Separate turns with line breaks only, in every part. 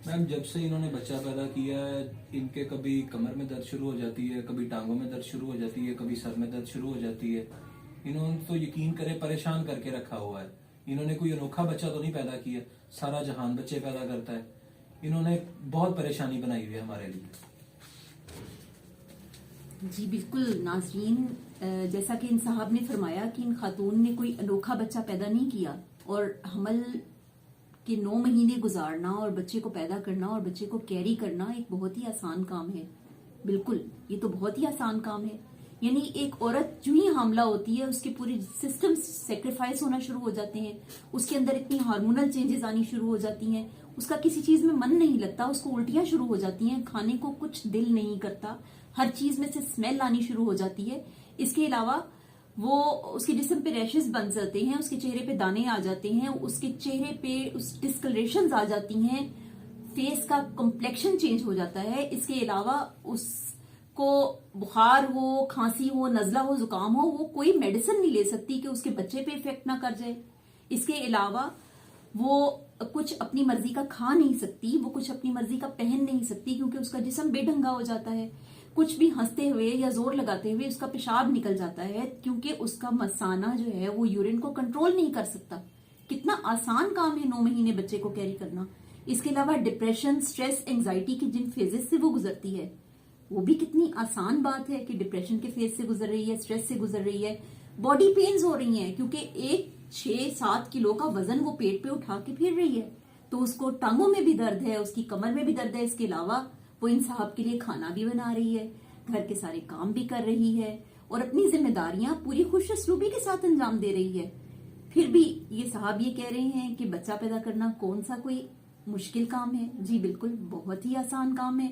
Ma'am जब से इन्होंने बच्चा पैदा किया है, इनके कभी कमर में दर्द शुरू हो जाती है, कभी टांगों में दर्द शुरू हो जाती है, कभी सर में दर्द शुरू हो जाती है। इन्होंने तो यकीन करें परेशान करके रखा हुआ है। इन्होंने कोई अनोखा बच्चा तो नहीं पैदा किया, सारा जहान बच्चे पैदा करता है। इन्होंने बहुत परेशानी बनाई हुई है हमारे लिए।
जी बिल्कुल नाजरीन, जैसा कि इन साहब ने फरमाया कि इन खातून ने कोई अनोखा बच्चा पैदा नहीं किया, और हमल के 9 महीने गुजारना और बच्चे को पैदा करना और बच्चे को कैरी करना एक बहुत ही आसान काम है। बिल्कुल, ये तो बहुत ही आसान काम है। यानी एक औरत जो ही हामला होती है, उसके पूरे सिस्टम सेक्रीफाइस होना शुरू हो जाते हैं, उसके अंदर इतनी हार्मोनल चेंजेस आनी शुरू हो जाती हैं, उसका किसी चीज में मन नहीं लगता, उसको उल्टियां शुरू हो जाती हैं, खाने को कुछ दिल नहीं करता, हर चीज में से स्मेल आनी शुरू हो जाती है। इसके अलावा वो उसके जिस्म पे रैशेस बन जाते हैं, उसके चेहरे पे दाने आ जाते हैं, उसके चेहरे पे उस डिस्कलरेशंस आ जाती हैं, फेस का कॉम्प्लेक्शन चेंज हो जाता है। इसके अलावा उसको बुखार हो, खांसी हो, नजला हो, जुकाम हो, वो कोई मेडिसिन नहीं ले सकती कि उसके बच्चे पे इफेक्ट ना कर जाए। इसके अलावा वो कुछ अपनी मर्जी का खा नहीं सकती, वो कुछ अपनी मर्जी का पहन नहीं सकती, क्योंकि उसका जिस्म बेढंगा हो जाता है। कुछ भी हंसते हुए या जोर लगाते हुए उसका पेशाब निकल जाता है, क्योंकि उसका मसाना जो है वो यूरिन को कंट्रोल नहीं कर सकता। कितना आसान काम है 9 महीने बच्चे को कैरी करना। इसके अलावा डिप्रेशन, स्ट्रेस, एंजाइटी की जिन फेजेस से वो गुजरती है, वो भी कितनी आसान बात है कि डिप्रेशन के फेज से गुजर रही है, स्ट्रेस से गुजर रही है, बॉडी पेन्स हो रही हैं, क्योंकि एक 6-7 किलो का वजन वो पेट पे उठा के फिर रही है, तो उसको टांगों में भी दर्द है, उसकी कमर में भी दर्द है। इसके अलावा वो इन साहब के लिए खाना भी बना रही है, घर के सारे काम भी कर रही है, और अपनी जिम्मेदारियां पूरी खुश असलूबी के साथ अंजाम दे रही है। फिर भी ये साहब ये कह रहे हैं कि बच्चा पैदा करना कौन सा कोई मुश्किल काम है। जी बिल्कुल, बहुत ही आसान काम है,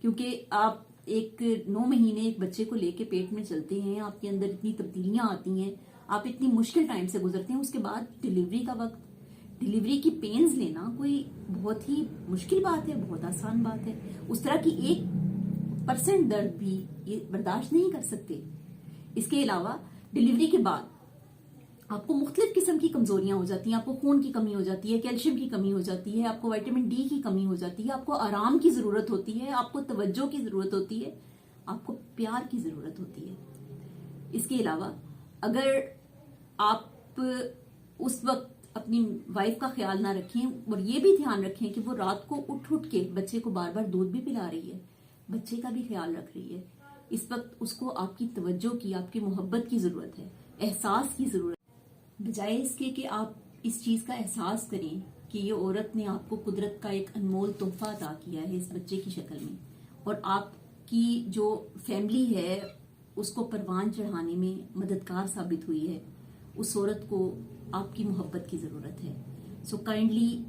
क्योंकि आप एक 9 महीने एक बच्चे को लेके पेट में चलते हैं, आपके अंदर इतनी तब्दीलियां आती हैं, आप इतनी मुश्किल टाइम से गुजरते हैं। उसके बाद डिलीवरी का वक्त, डिलीवरी की पेन्स लेना कोई बहुत ही मुश्किल बात है, बहुत आसान बात है। उस तरह की 1% दर्द भी ये बर्दाश्त नहीं कर सकते। इसके अलावा डिलीवरी के बाद आपको मुख्तलिफ किस्म की कमजोरियां हो जाती हैं, आपको खून की कमी हो जाती है, कैल्शियम की कमी हो जाती है, आपको विटामिन डी की कमी हो जाती है, आपको आराम की जरूरत होती है, आपको तवज्जो की जरूरत होती है, आपको प्यार की जरूरत होती है। इसके अलावा अगर आप उस वक्त अपनी वाइफ का ख्याल ना रखें, और ये भी ध्यान रखें कि वो रात को उठ उठ के बच्चे को बार बार दूध भी पिला रही है, बच्चे का भी ख्याल रख रही है, इस वक्त उसको आपकी तवज्जो की, आपकी मोहब्बत की जरूरत है, एहसास की जरूरत है। बजाय इसके कि आप इस चीज का एहसास करें कि ये औरत ने आपको कुदरत का एक अनमोल तोहफा अता किया है इस बच्चे की शक्ल में, और आपकी जो फैमिली है उसको परवान चढ़ाने में मददगार साबित हुई है, उस औरत को आपकी मोहब्बत की जरूरत है। सो काइंडली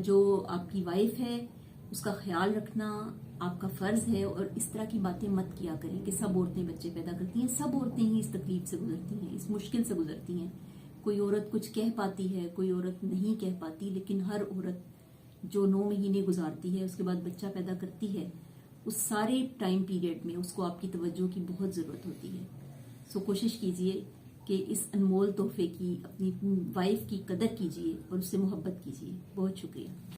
जो आपकी वाइफ है उसका ख्याल रखना आपका फर्ज है, और इस तरह की बातें मत किया करें कि सब औरतें बच्चे पैदा करती हैं। सब औरतें ही इस तकलीफ से गुजरती हैं, इस मुश्किल से गुजरती हैं। कोई औरत कुछ कह पाती है, कोई औरत नहीं कह पाती, लेकिन हर औरत जो 9 महीने गुजारती है, उसके बाद बच्चा पैदा करती है, उस सारे टाइम पीरियड में उसको आपकी तवज्जो की बहुत जरूरत होती है। सो कोशिश कीजिए कि इस अनमोल तोहफे की, अपनी वाइफ की कदर कीजिए और उससे मोहब्बत कीजिए। बहुत शुक्रिया।